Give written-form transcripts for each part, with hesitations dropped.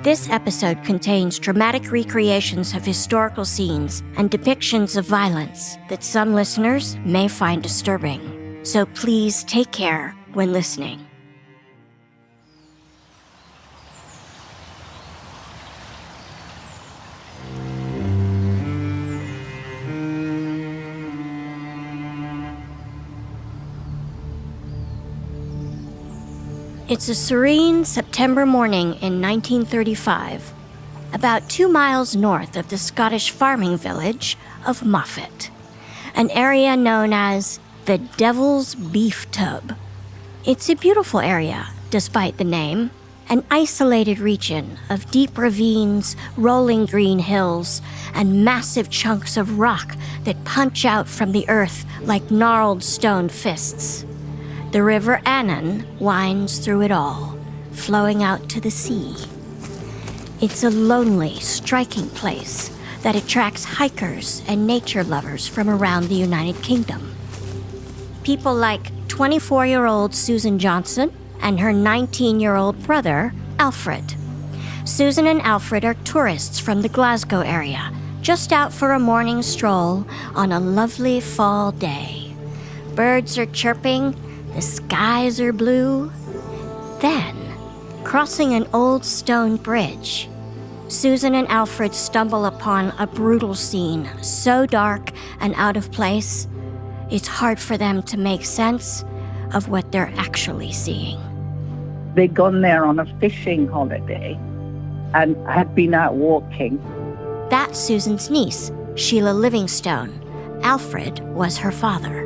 This episode contains dramatic recreations of historical scenes and depictions of violence that some listeners may find disturbing. So please take care when listening. It's a serene September morning in 1935, about 2 miles north of the Scottish farming village of Moffatt, an area known as the Devil's Beef Tub. It's a beautiful area, despite the name, an isolated region of deep ravines, rolling green hills, and massive chunks of rock that punch out from the earth like gnarled stone fists. The River Annan winds through it all, flowing out to the sea. It's a lonely, striking place that attracts hikers and nature lovers from around the United Kingdom. People like 24-year-old Susan Johnson and her 19-year-old brother, Alfred. Susan and Alfred are tourists from the Glasgow area, just out for a morning stroll on a lovely fall day. Birds are chirping, the skies are blue. Then, crossing an old stone bridge, Susan and Alfred stumble upon a brutal scene so dark and out of place, it's hard for them to make sense of what they're actually seeing. They'd gone there on a fishing holiday and had been out walking. That's Susan's niece, Sheila Livingstone. Alfred was her father.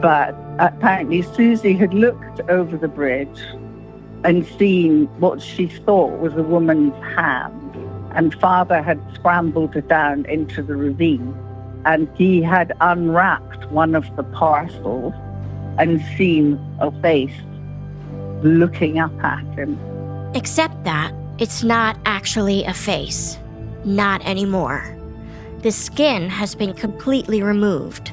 But apparently Susie had looked over the bridge and seen what she thought was a woman's hand. And Father had scrambled down into the ravine. And he had unwrapped one of the parcels and seen a face looking up at him. Except that it's not actually a face. Not anymore. The skin has been completely removed.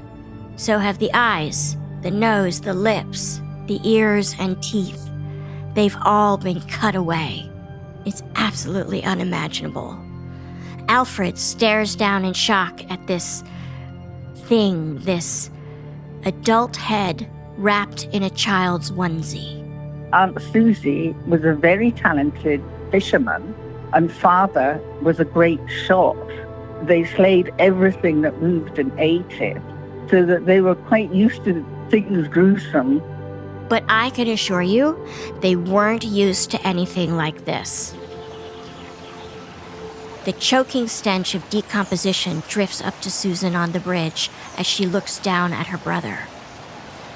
So have the eyes, the nose, the lips, the ears and teeth. They've all been cut away. It's absolutely unimaginable. Alfred stares down in shock at this thing, this adult head wrapped in a child's onesie. Aunt Susie was a very talented fisherman, and Father was a great shot. They slayed everything that moved and ate it, so that they were quite used to things gruesome. But I can assure you, they weren't used to anything like this. The choking stench of decomposition drifts up to Susan on the bridge as she looks down at her brother.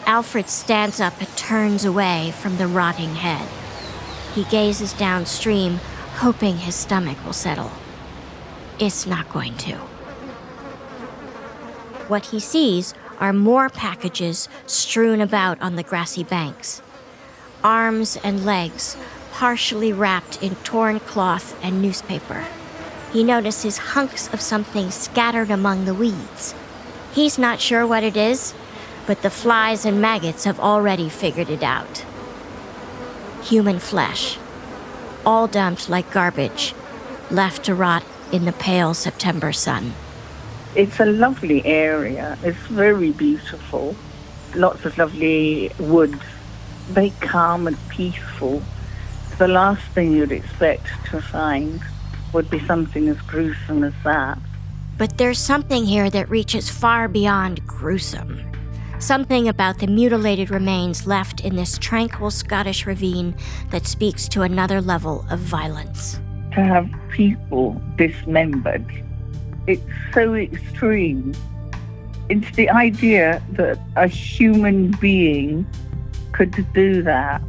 Alfred stands up and turns away from the rotting head. He gazes downstream, hoping his stomach will settle. It's not going to. What he sees are more packages strewn about on the grassy banks. Arms and legs partially wrapped in torn cloth and newspaper. He notices hunks of something scattered among the weeds. He's not sure what it is, but the flies and maggots have already figured it out. Human flesh, all dumped like garbage, left to rot in the pale September sun. It's a lovely area. It's very beautiful. Lots of lovely woods. Very calm and peaceful. The last thing you'd expect to find would be something as gruesome as that. But there's something here that reaches far beyond gruesome. Something about the mutilated remains left in this tranquil Scottish ravine that speaks to another level of violence. To have people dismembered, it's so extreme. It's the idea that a human being could do that.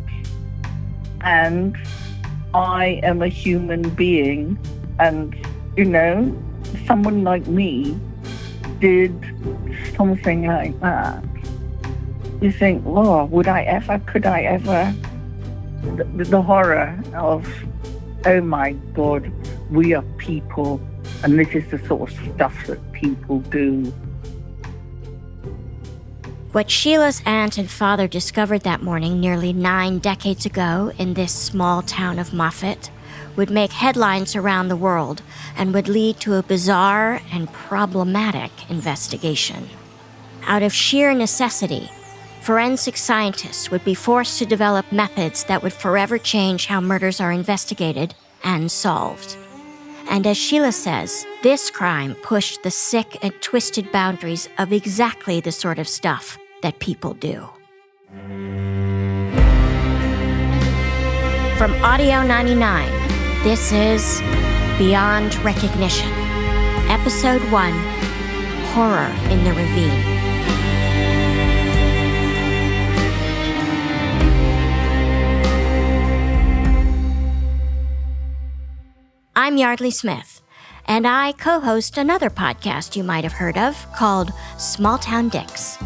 And I am a human being, and, someone like me did something like that. You think, could I ever? The horror of, oh my God, we are people, and this is the sort of stuff that people do. What Sheila's aunt and father discovered that morning nearly 9 decades ago in this small town of Moffatt would make headlines around the world and would lead to a bizarre and problematic investigation. Out of sheer necessity, forensic scientists would be forced to develop methods that would forever change how murders are investigated and solved. And as Sheila says, this crime pushed the sick and twisted boundaries of exactly the sort of stuff that people do. From Audio 99, this is Beyond Recognition, Episode 1, Horror in the Ravine. I'm Yardley Smith, and I co-host another podcast you might have heard of called Small Town Dicks.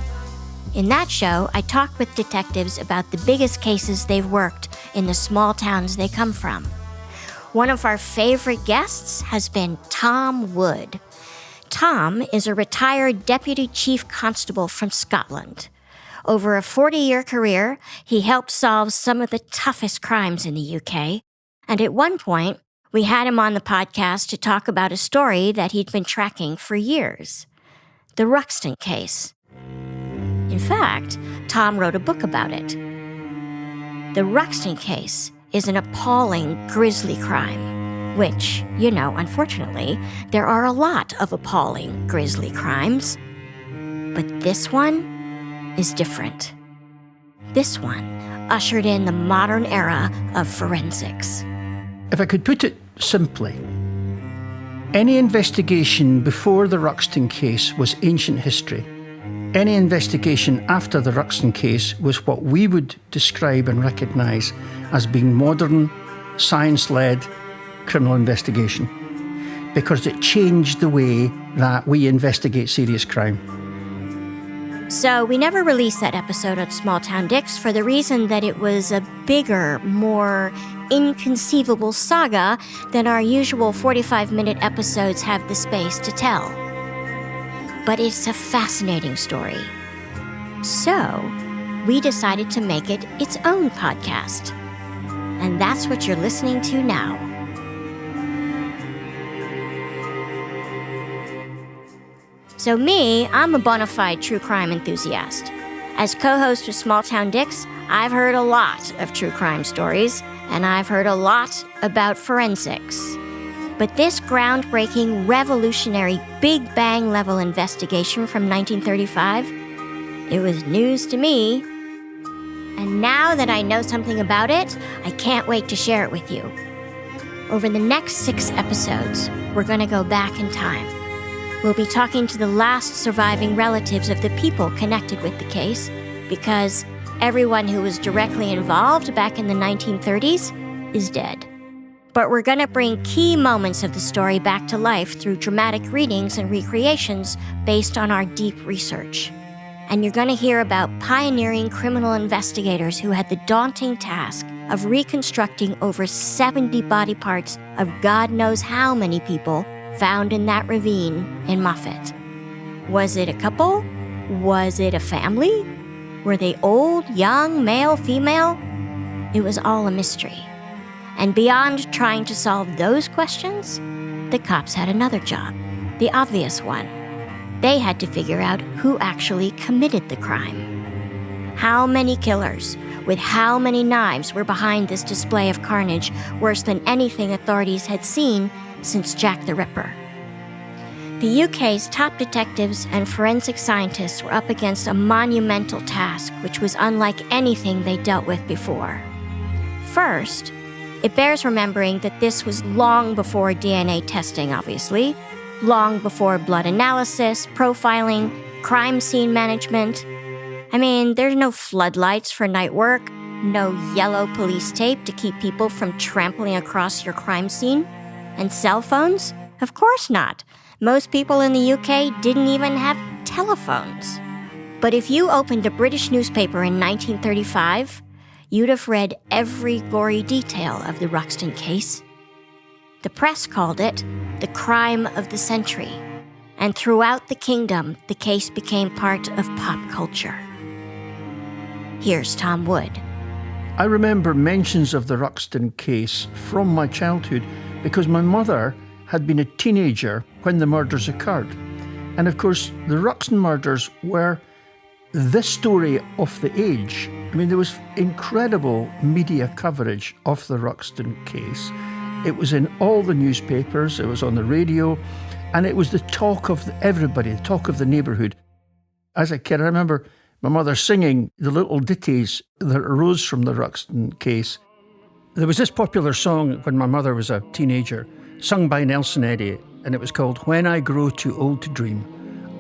In that show, I talk with detectives about the biggest cases they've worked in the small towns they come from. One of our favorite guests has been Tom Wood. Tom is a retired Deputy Chief Constable from Scotland. Over a 40-year career, he helped solve some of the toughest crimes in the UK, and at one point, we had him on the podcast to talk about a story that he'd been tracking for years, the Ruxton case. In fact, Tom wrote a book about it. The Ruxton case is an appalling, grisly crime, which, unfortunately, there are a lot of appalling, grisly crimes. But this one is different. This one ushered in the modern era of forensics. If I could put it simply, any investigation before the Ruxton case was ancient history. Any investigation after the Ruxton case was what we would describe and recognise as being modern, science-led criminal investigation, because it changed the way that we investigate serious crime. So we never released that episode on Small Town Dicks for the reason that it was a bigger, more inconceivable saga than our usual 45-minute episodes have the space to tell. But it's a fascinating story. So we decided to make it its own podcast. And that's what you're listening to now. So me, I'm a bona fide true crime enthusiast. As co-host of Small Town Dicks, I've heard a lot of true crime stories, and I've heard a lot about forensics. But this groundbreaking, revolutionary, Big Bang level investigation from 1935, it was news to me. And now that I know something about it, I can't wait to share it with you. Over the next 6 episodes, we're going to go back in time. We'll be talking to the last surviving relatives of the people connected with the case, because everyone who was directly involved back in the 1930s is dead. But we're going to bring key moments of the story back to life through dramatic readings and recreations based on our deep research. And you're going to hear about pioneering criminal investigators who had the daunting task of reconstructing over 70 body parts of God knows how many people found in that ravine in Moffatt. Was it a couple? Was it a family? Were they old, young, male, female? It was all a mystery. And beyond trying to solve those questions, the cops had another job, the obvious one. They had to figure out who actually committed the crime. How many killers, with how many knives were behind this display of carnage worse than anything authorities had seen since Jack the Ripper? The UK's top detectives and forensic scientists were up against a monumental task which was unlike anything they dealt with before. First, it bears remembering that this was long before DNA testing, obviously, long before blood analysis, profiling, crime scene management. I mean, there's no floodlights for night work, no yellow police tape to keep people from trampling across your crime scene, and cell phones? Of course not. Most people in the UK didn't even have telephones. But if you opened a British newspaper in 1935, you'd have read every gory detail of the Ruxton case. The press called it the crime of the century, and throughout the kingdom, the case became part of pop culture. Here's Tom Wood. I remember mentions of the Ruxton case from my childhood because my mother had been a teenager when the murders occurred. And of course, the Ruxton murders were the story of the age. I mean, there was incredible media coverage of the Ruxton case. It was in all the newspapers, it was on the radio, and it was the talk of everybody, the talk of the neighbourhood. As a kid, I remember my mother singing the little ditties that arose from the Ruxton case. There was this popular song when my mother was a teenager, sung by Nelson Eddy, and it was called "When I Grow Too Old to Dream,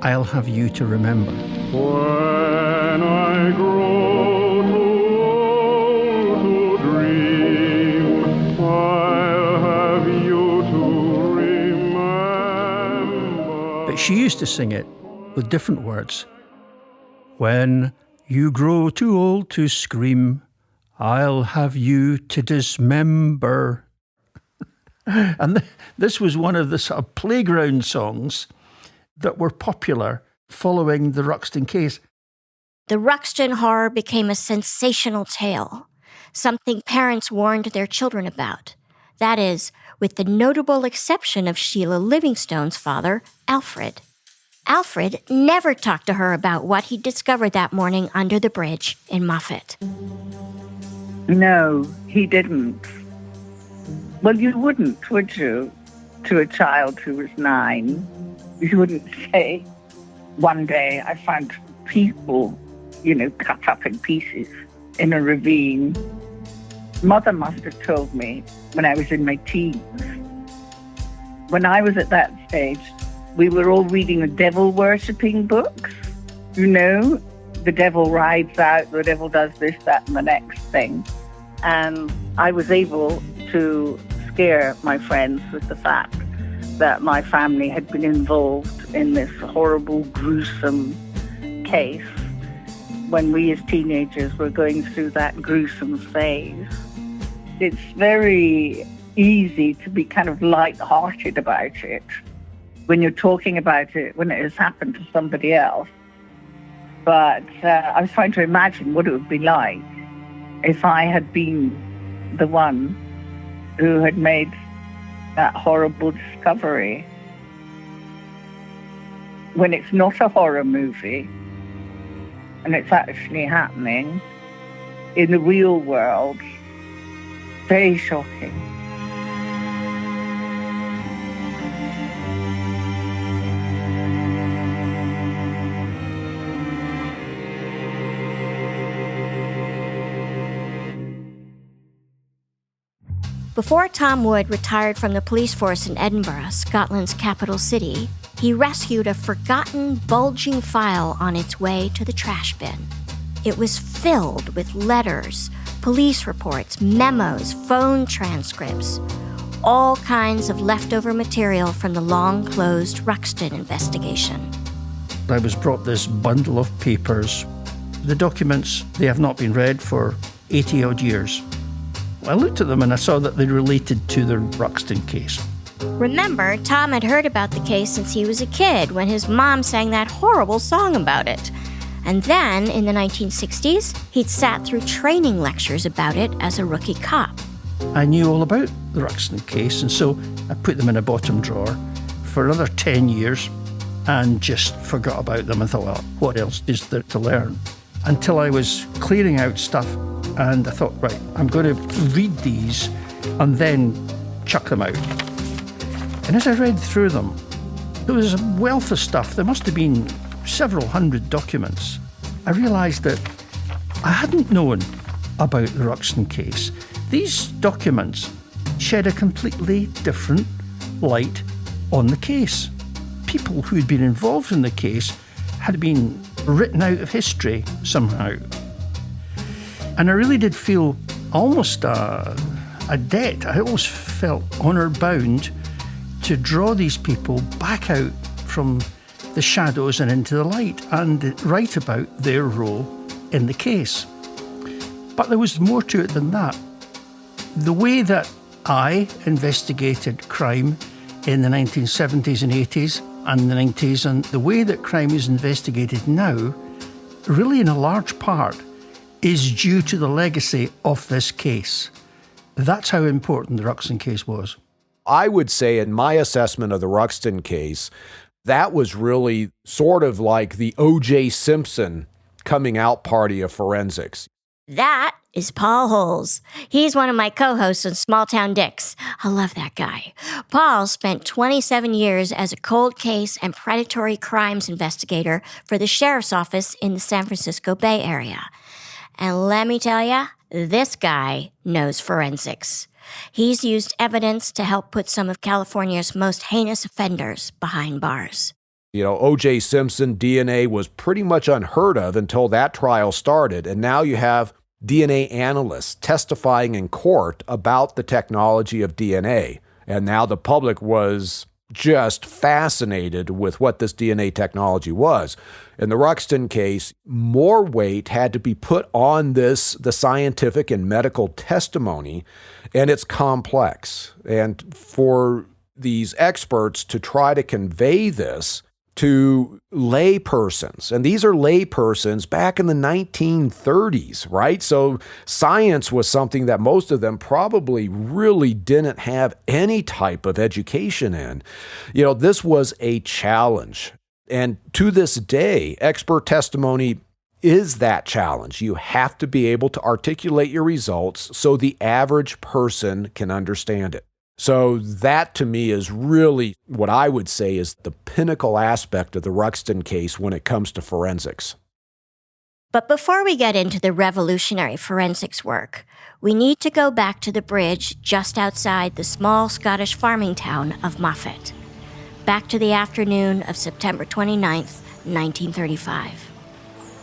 I'll Have You to Remember." When I grow too old to dream, I'll have you to remember. But she used to sing it with different words. When you grow too old to scream, I'll have you to dismember. And this was one of the sort of playground songs that were popular following the Ruxton case. The Ruxton horror became a sensational tale, something parents warned their children about. That is, with the notable exception of Sheila Livingstone's father, Alfred. Alfred never talked to her about what he discovered that morning under the bridge in Moffatt. No, he didn't. Well, you wouldn't, would you, to a child who was 9? You wouldn't say, one day I found people, cut up in pieces in a ravine. Mother must have told me when I was in my teens. When I was at that stage, we were all reading the devil-worshipping books. The devil rides out, the devil does this, that, and the next thing. And I was able to scare my friends with the fact that my family had been involved in this horrible, gruesome case when we as teenagers were going through that gruesome phase. It's very easy to be kind of light-hearted about it when you're talking about it, when it has happened to somebody else. But I was trying to imagine what it would be like if I had been the one who had made that horrible discovery. When it's not a horror movie and it's actually happening in the real world, very shocking. Before Tom Wood retired from the police force in Edinburgh, Scotland's capital city, he rescued a forgotten, bulging file on its way to the trash bin. It was filled with letters, police reports, memos, phone transcripts, all kinds of leftover material from the long-closed Ruxton investigation. I was brought this bundle of papers. The documents, they have not been read for 80-odd years. I looked at them and I saw that they related to the Ruxton case. Remember, Tom had heard about the case since he was a kid when his mom sang that horrible song about it. And then, in the 1960s, he'd sat through training lectures about it as a rookie cop. I knew all about the Ruxton case, and so I put them in a bottom drawer for another 10 years and just forgot about them and thought, well, what else is there to learn? Until I was clearing out stuff and I thought, right, I'm going to read these and then chuck them out. And as I read through them, there was a wealth of stuff. There must have been several hundred documents. I realised that I hadn't known about the Ruxton case. These documents shed a completely different light on the case. People who'd been involved in the case had been written out of history somehow. And I really did feel almost a debt. I almost felt honour bound to draw these people back out from the shadows and into the light and write about their role in the case. But there was more to it than that. The way that I investigated crime in the 1970s and 80s and the 90s, and the way that crime is investigated now, really in a large part, is due to the legacy of this case. That's how important the Ruxton case was. I would say in my assessment of the Ruxton case, that was really sort of like the O.J. Simpson coming out party of forensics. That is Paul Holes. He's one of my co-hosts on Small Town Dicks. I love that guy. Paul spent 27 years as a cold case and predatory crimes investigator for the sheriff's office in the San Francisco Bay Area. And let me tell ya, this guy knows forensics. He's used evidence to help put some of California's most heinous offenders behind bars. You know, O.J. Simpson DNA was pretty much unheard of until that trial started. And now you have DNA analysts testifying in court about the technology of DNA. And now the public was just fascinated with what this DNA technology was. In the Ruxton case, more weight had to be put on the scientific and medical testimony, and it's complex. And for these experts to try to convey this to lay persons, and these are lay persons back in the 1930s, right? So science was something that most of them probably really didn't have any type of education in. You know, this was a challenge. And to this day, expert testimony is that challenge. You have to be able to articulate your results so the average person can understand it. So that, to me, is really what I would say is the pinnacle aspect of the Ruxton case when it comes to forensics. But before we get into the revolutionary forensics work, we need to go back to the bridge just outside the small Scottish farming town of Moffatt. Back to the afternoon of September 29th, 1935.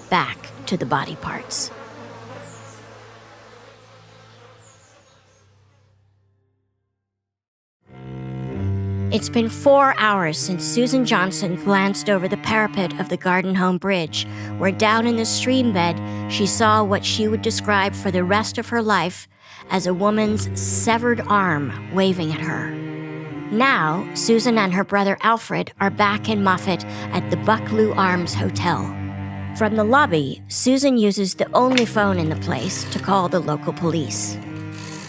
Back to the body parts. It's been 4 hours since Susan Johnson glanced over the parapet of the Garden Home Bridge, where down in the stream bed she saw what she would describe for the rest of her life as a woman's severed arm waving at her. Now, Susan and her brother Alfred are back in Moffatt at the Bucklew Arms Hotel. From the lobby, Susan uses the only phone in the place to call the local police.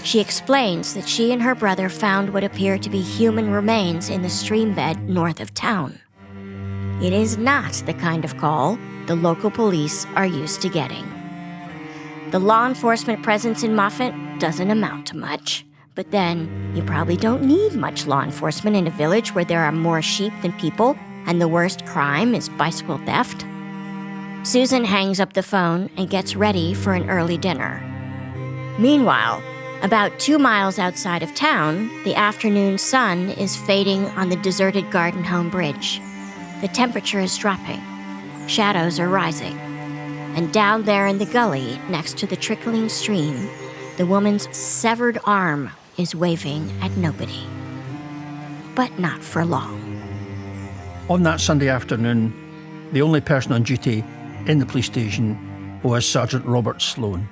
She explains that she and her brother found what appear to be human remains in the stream bed north of town. It is not the kind of call the local police are used to getting. The law enforcement presence in Moffatt doesn't amount to much, but then you probably don't need much law enforcement in a village where there are more sheep than people and the worst crime is bicycle theft. Susan hangs up the phone and gets ready for an early dinner. Meanwhile, about 2 miles outside of town, the afternoon sun is fading on the deserted Garden Home Bridge. The temperature is dropping. Shadows are rising. And down there in the gully, next to the trickling stream, the woman's severed arm is waving at nobody. But not for long. On that Sunday afternoon, the only person on duty in the police station was Sergeant Robert Sloan.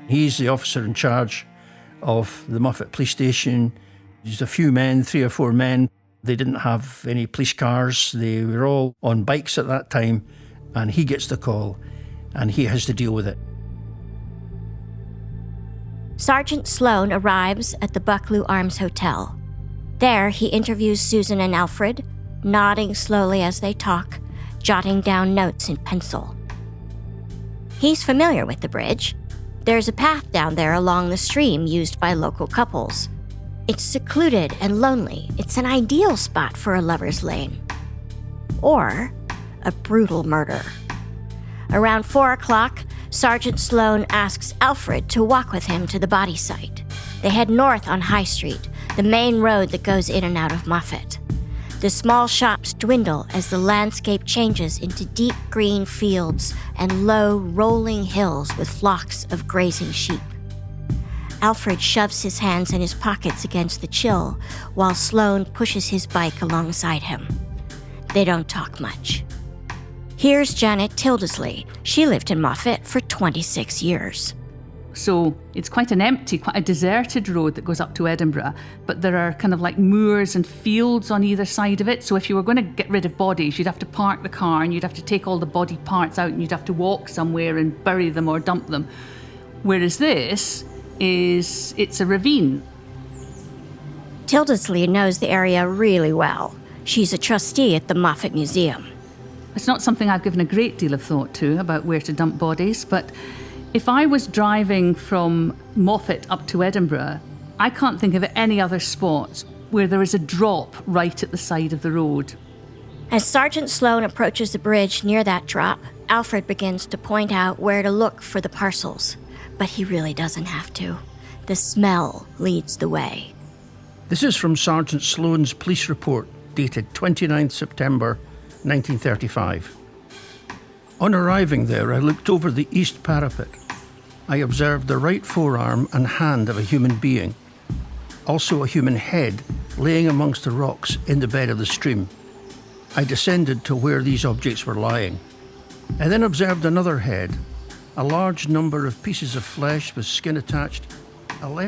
He's the officer in charge of the Moffatt police station. There's a few men, 3 or 4 men. They didn't have any police cars. They were all on bikes at that time. And he gets the call and he has to deal with it. Sergeant Sloan arrives at the Bucklew Arms Hotel. There, he interviews Susan and Alfred, nodding slowly as they talk, jotting down notes in pencil. He's familiar with the bridge. There's a path down there along the stream used by local couples. It's secluded and lonely. It's an ideal spot for a lover's lane. Or a brutal murder. Around 4 o'clock, Sergeant Sloan asks Alfred to walk with him to the body site. They head north on High Street, the main road that goes in and out of Moffatt. The small shops dwindle as the landscape changes into deep green fields and low, rolling hills with flocks of grazing sheep. Alfred shoves his hands in his pockets against the chill, while Sloan pushes his bike alongside him. They don't talk much. Here's Janet Tildesley. She lived in Moffatt for 26 years. So it's quite an empty, quite a deserted road that goes up to Edinburgh, but there are kind of like moors and fields on either side of it. So if you were going to get rid of bodies, you'd have to park the car and you'd have to take all the body parts out and you'd have to walk somewhere and bury them or dump them. Whereas this it's a ravine. Tildesley knows the area really well. She's a trustee at the Moffatt Museum. It's not something I've given a great deal of thought to about where to dump bodies, but if I was driving from Moffatt up to Edinburgh, I can't think of any other spots where there is a drop right at the side of the road. As Sergeant Sloane approaches the bridge near that drop, Alfred begins to point out where to look for the parcels. But he really doesn't have to. The smell leads the way. This is from Sergeant Sloane's police report, dated 29th September 1935. On arriving there, I looked over the east parapet. I observed the right forearm and hand of a human being, also a human head laying amongst the rocks in the bed of the stream. I descended to where these objects were lying. I then observed another head, a large number of pieces of flesh with skin attached.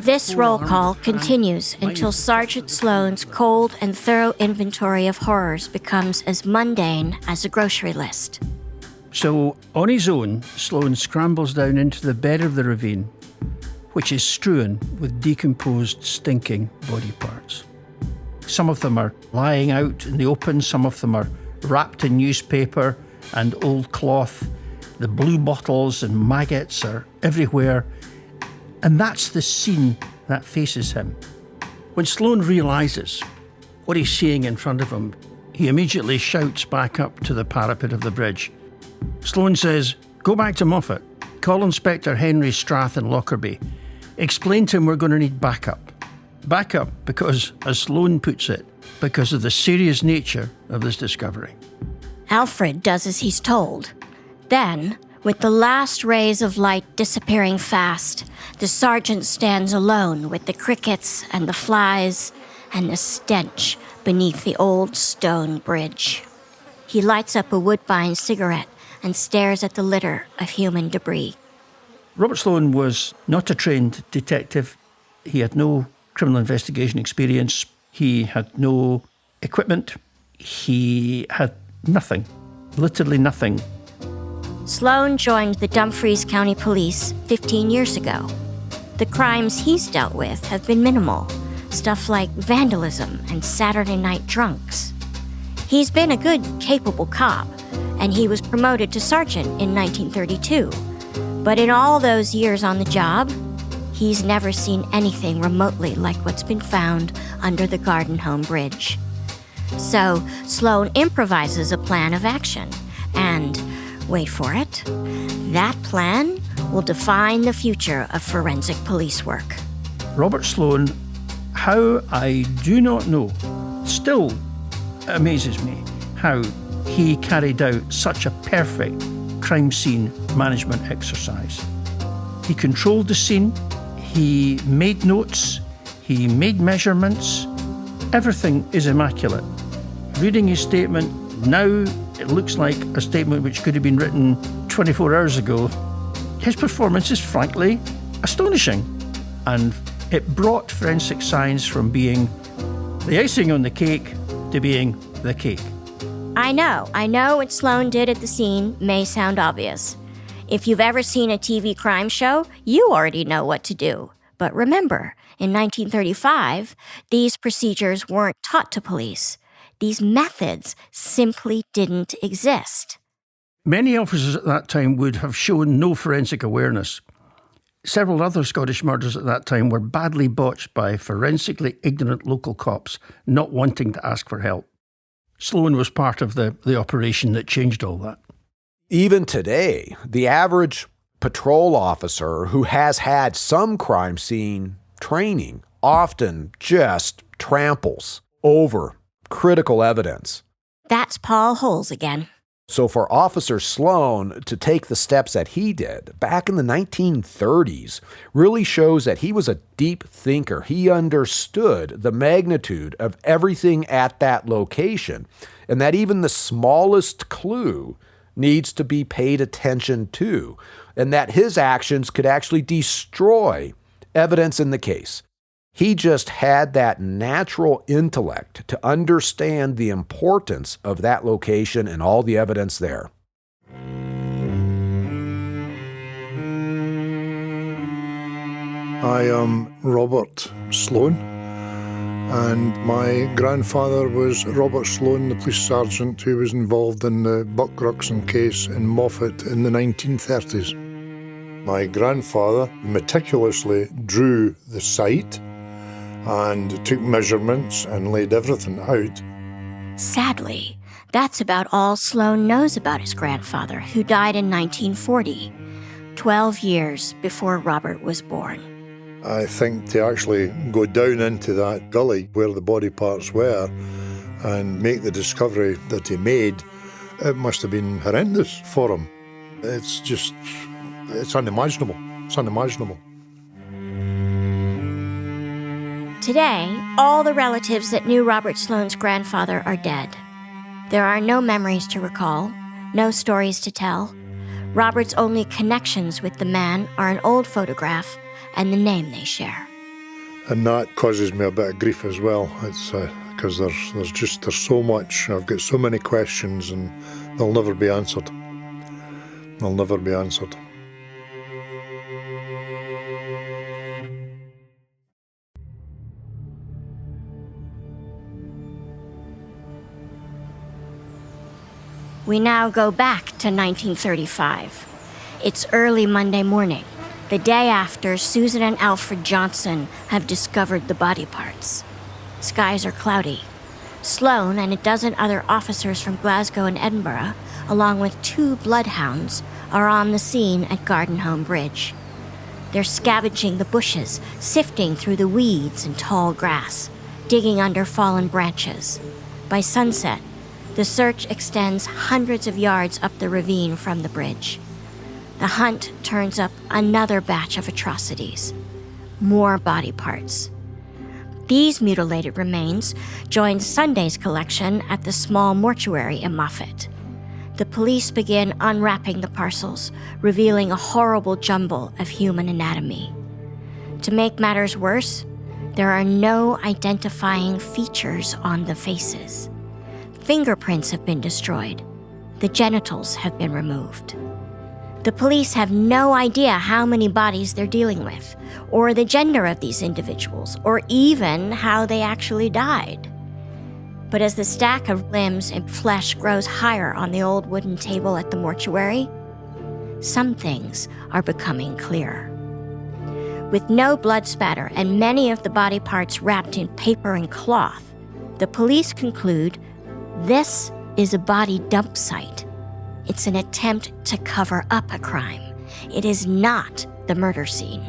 This roll call continues until Sergeant Sloane's cold and thorough inventory of horrors becomes as mundane as a grocery list. So, on his own, Sloane scrambles down into the bed of the ravine, which is strewn with decomposed, stinking body parts. Some of them are lying out in the open, some of them are wrapped in newspaper and old cloth. The blue bottles and maggots are everywhere. And that's the scene that faces him. When Sloane realises what he's seeing in front of him, he immediately shouts back up to the parapet of the bridge. Sloane says, "Go back to Moffatt. Call Inspector Henry Strath in Lockerbie. Explain to him we're going to need backup. Backup because, as Sloane puts it, because of the serious nature of this discovery." Alfred does as he's told. Then, with the last rays of light disappearing fast, the sergeant stands alone with the crickets and the flies and the stench beneath the old stone bridge. He lights up a Woodbine cigarette and stares at the litter of human debris. Robert Sloane was not a trained detective. He had no criminal investigation experience. He had no equipment. He had nothing, literally nothing. Sloane joined the Dumfries County Police 15 years ago. The crimes he's dealt with have been minimal, stuff like vandalism and Saturday night drunks. He's been a good, capable cop, and he was promoted to sergeant in 1932. But in all those years on the job, he's never seen anything remotely like what's been found under the Garden Home Bridge. So Sloane improvises a plan of action, and wait for it, that plan will define the future of forensic police work. Robert Sloane, how I do not know, still amazes me how he carried out such a perfect crime scene management exercise. He controlled the scene, he made notes, he made measurements. Everything is immaculate. Reading his statement now, it looks like a statement which could have been written 24 hours ago. His performance is frankly astonishing, and it brought forensic science from being the icing on the cake to being the cake. I know what Sloane did at the scene may sound obvious. If you've ever seen a TV crime show, you already know what to do. But remember, in 1935, these procedures weren't taught to police. These methods simply didn't exist. Many officers at that time would have shown no forensic awareness. Several other Scottish murders at that time were badly botched by forensically ignorant local cops not wanting to ask for help. Sloane was part of the operation that changed all that. Even today, the average patrol officer who has had some crime scene training often just tramples over critical evidence. That's Paul Holes again. So for Officer Sloane to take the steps that he did back in the 1930s really shows that he was a deep thinker. He understood the magnitude of everything at that location, and that even the smallest clue needs to be paid attention to, and that his actions could actually destroy evidence in the case. He just had that natural intellect to understand the importance of that location and all the evidence there. I am Robert Sloan, and my grandfather was Robert Sloan, the police sergeant who was involved in the Buck Ruxton case in Moffatt in the 1930s. My grandfather meticulously drew the site and took measurements and laid everything out. Sadly, that's about all Sloan knows about his grandfather, who died in 1940, 12 years before Robert was born. I think to actually go down into that gully where the body parts were and make the discovery that he made, it must have been horrendous for him. It's unimaginable. It's unimaginable. Today, all the relatives that knew Robert Sloan's grandfather are dead. There are no memories to recall, no stories to tell. Robert's only connections with the man are an old photograph and the name they share. And that causes me a bit of grief as well. It's because there's so much. I've got so many questions and they'll never be answered. They'll never be answered. We now go back to 1935. It's early Monday morning, the day after Susan and Alfred Johnson have discovered the body parts. Skies are cloudy. Sloan and a dozen other officers from Glasgow and Edinburgh, along with 2 bloodhounds, are on the scene at Gardenhome Bridge. They're scavenging the bushes, sifting through the weeds and tall grass, digging under fallen branches. By sunset, the search extends hundreds of yards up the ravine from the bridge. The hunt turns up another batch of atrocities. More body parts. These mutilated remains join Sunday's collection at the small mortuary in Moffatt. The police begin unwrapping the parcels, revealing a horrible jumble of human anatomy. To make matters worse, there are no identifying features on the faces. Fingerprints have been destroyed. The genitals have been removed. The police have no idea how many bodies they're dealing with, or the gender of these individuals, or even how they actually died. But as the stack of limbs and flesh grows higher on the old wooden table at the mortuary, some things are becoming clear. With no blood spatter and many of the body parts wrapped in paper and cloth, the police conclude this is a body dump site. It's an attempt to cover up a crime. It is not the murder scene.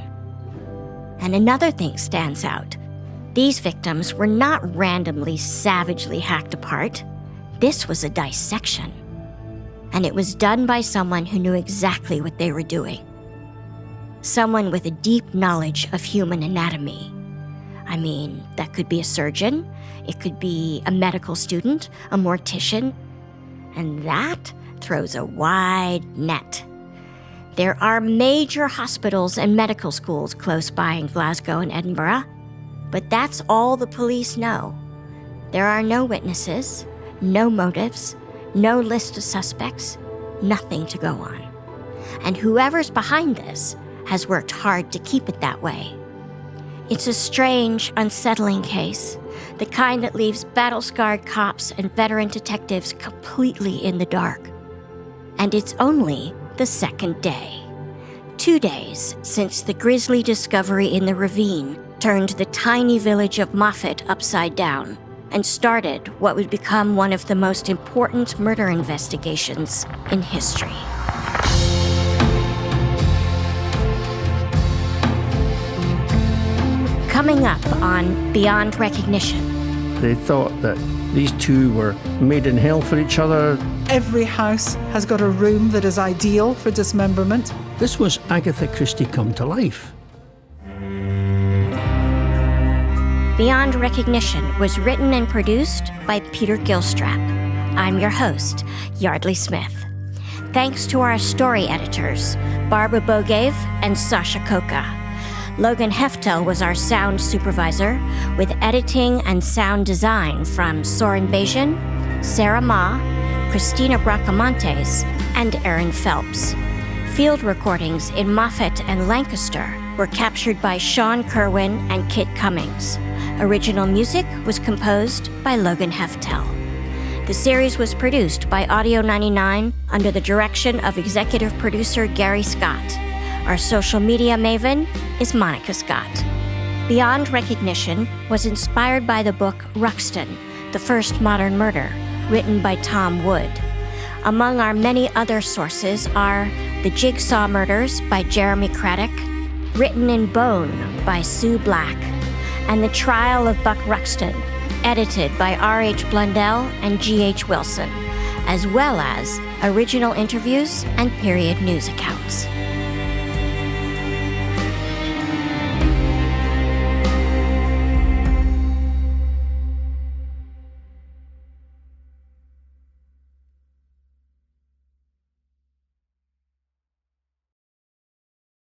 And another thing stands out. These victims were not randomly, savagely hacked apart. This was a dissection. And it was done by someone who knew exactly what they were doing. Someone with a deep knowledge of human anatomy. I mean, that could be a surgeon, it could be a medical student, a mortician, and that throws a wide net. There are major hospitals and medical schools close by in Glasgow and Edinburgh, but that's all the police know. There are no witnesses, no motives, no list of suspects, nothing to go on. And whoever's behind this has worked hard to keep it that way. It's a strange, unsettling case, the kind that leaves battle-scarred cops and veteran detectives completely in the dark. And it's only the second day. 2 days since the grisly discovery in the ravine turned the tiny village of Moffatt upside down and started what would become one of the most important murder investigations in history. Coming up on Beyond Recognition. They thought that these two were made in hell for each other. Every house has got a room that is ideal for dismemberment. This was Agatha Christie come to life. Beyond Recognition was written and produced by Peter Gilstrap. I'm your host, Yardley Smith. thanks to our story editors, Barbara Bogave and Sasha Koka. Logan Heftel was our sound supervisor, with editing and sound design from Soren Bajan, Sarah Ma, Christina Bracamontes, and Aaron Phelps. Field recordings in Moffatt and Lancaster were captured by Sean Kerwin and Kit Cummings. Original music was composed by Logan Heftel. The series was produced by Audio 99 under the direction of executive producer Gary Scott. Our social media maven is Monica Scott. Beyond Recognition was inspired by the book Ruxton, The First Modern Murder, written by Tom Wood. Among our many other sources are The Jigsaw Murders by Jeremy Craddock, Written in Bone by Sue Black, and The Trial of Buck Ruxton, edited by R.H. Blundell and G.H. Wilson, as well as original interviews and period news accounts.